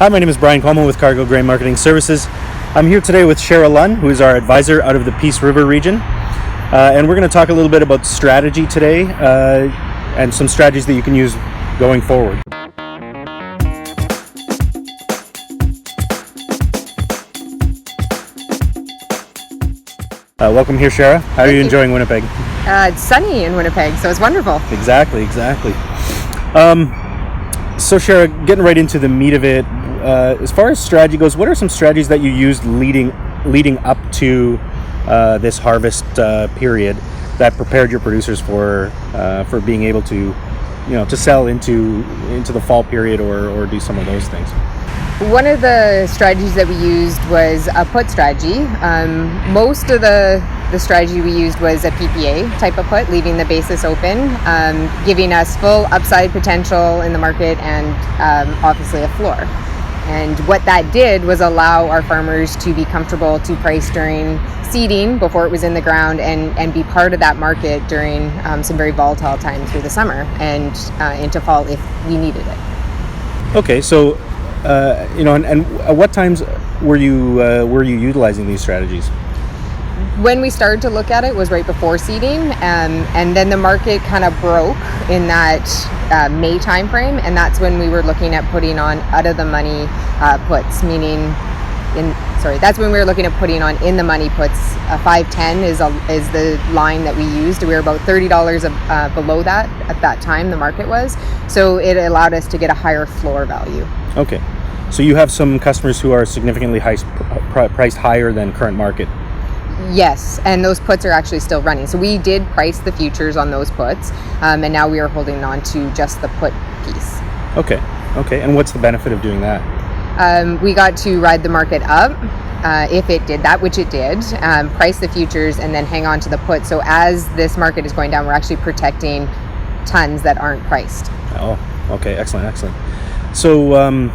Hi, my name is Brian Coleman with Cargo Grain Marketing Services. I'm here today with Shara Lunn, who is our advisor out of the Peace River region. And we're going to talk a little bit about strategy today and some strategies that you can use going forward. Welcome here, Shara. How are you enjoying Winnipeg? It's sunny in Winnipeg, so it's wonderful. Exactly. So Shara, getting right into the meat of it, as far as strategy goes, what are some strategies that you used leading up to this harvest period that prepared your producers for being able to, to sell into the fall period or do some of those things? One of the strategies that we used was a put strategy. Most of the strategy we used was a PPA type of put, leaving the basis open, giving us full upside potential in the market and obviously a floor. And what that did was allow our farmers to be comfortable to price during seeding before it was in the ground and be part of that market during some very volatile times through the summer and into fall if we needed it. Okay, so and at what times were you utilizing these strategies? When we started to look at it was right before seeding, and then the market kind of broke in that May timeframe, and that's when we were looking at putting on out of the money puts. That's when we were looking at putting on in the money puts. 510 is the line that we used. We were about $30 below that at that time. The market was, so it allowed us to get a higher floor value. Okay, so you have some customers who are significantly priced higher than current market. Yes, and those puts are actually still running. So we did price the futures on those puts, and now we are holding on to just the put piece. Okay, and what's the benefit of doing that? We got to ride the market up if it did that, which it did, price the futures and then hang on to the put. So as this market is going down, we're actually protecting tons that aren't priced. Oh, okay, excellent. So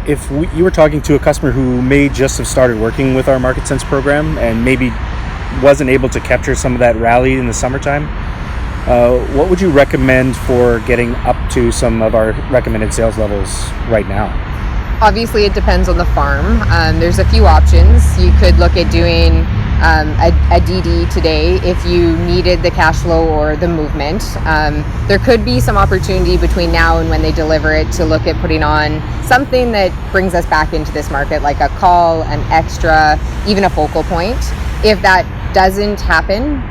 if you were talking to a customer who may just have started working with our MarketSense program and maybe wasn't able to capture some of that rally in the summertime, what would you recommend for getting up to some of our recommended sales levels right now? Obviously, it depends on the farm. There's a few options. You could look at doing a DD today if you needed the cash flow or the movement. There could be some opportunity between now and when they deliver it to look at putting on something that brings us back into this market, like a call, an extra, even a focal point. If that doesn't happen,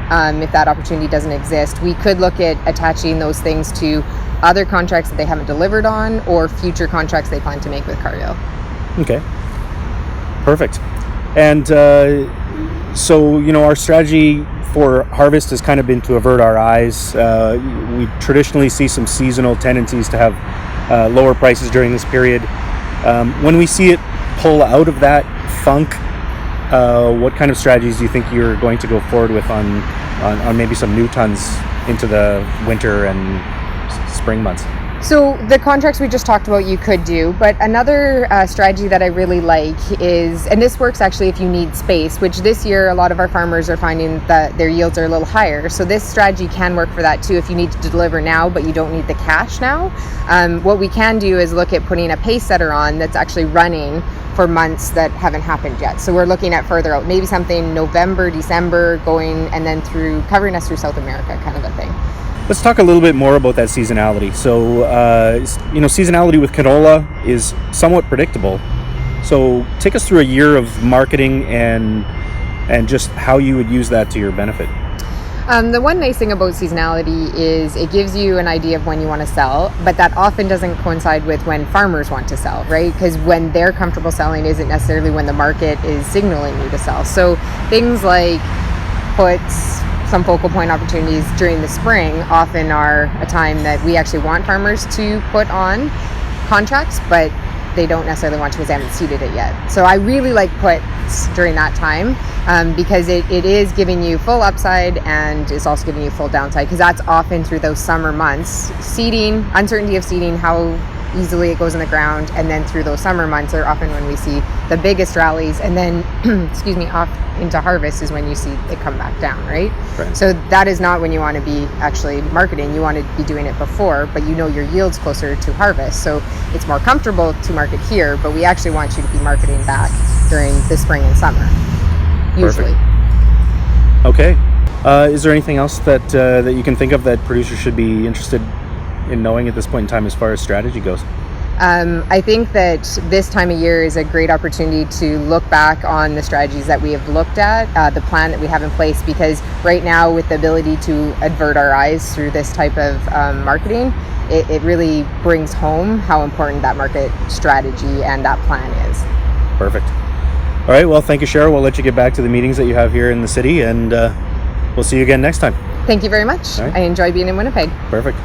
if that opportunity doesn't exist, we could look at attaching those things to other contracts that they haven't delivered on or future contracts they plan to make with Cargo. Okay, perfect. And so, our strategy for harvest has kind of been to avert our eyes. We traditionally see some seasonal tendencies to have lower prices during this period. When we see it pull out of that funk, what kind of strategies do you think you're going to go forward with on maybe some new tons into the winter and spring months? So the contracts we just talked about you could do, but another strategy that I really like is, and this works actually if you need space, which this year a lot of our farmers are finding that their yields are a little higher. So this strategy can work for that too if you need to deliver now but you don't need the cash now. What we can do is look at putting a pace setter on that's actually running for months that haven't happened yet. So we're looking at further out, maybe something November, December, going and then covering us through South America kind of a thing. Let's talk a little bit more about that seasonality. So, seasonality with canola is somewhat predictable. So take us through a year of marketing and just how you would use that to your benefit. The one nice thing about seasonality is it gives you an idea of when you want to sell, but that often doesn't coincide with when farmers want to sell, right? Because when they're comfortable selling isn't necessarily when the market is signaling you to sell. So things like puts, some focal point opportunities during the spring often are a time that we actually want farmers to put on contracts, but they don't necessarily want to because they haven't seeded it yet. So I really like puts during that time because it is giving you full upside and it's also giving you full downside because that's often through those summer months. Seeding, uncertainty of seeding, how easily it goes in the ground, and then through those summer months are often when we see the biggest rallies, and then excuse me, off into harvest is when you see it come back down, right? So that is not when you want to be actually marketing. You want to be doing it before, but you know your yield's closer to harvest, so it's more comfortable to market here, but we actually want you to be marketing back during the spring and summer usually. Perfect. Okay. Is there anything else that that you can think of that producers should be interested in knowing at this point in time as far as strategy goes? I think that this time of year is a great opportunity to look back on the strategies that we have looked at, the plan that we have in place, because right now with the ability to avert our eyes through this type of marketing, it really brings home how important that market strategy and that plan is. Perfect. All right, well, thank you, Shara. We'll let you get back to the meetings that you have here in the city, and we'll see you again next time. Thank you very much. All right. I enjoy being in Winnipeg. Perfect.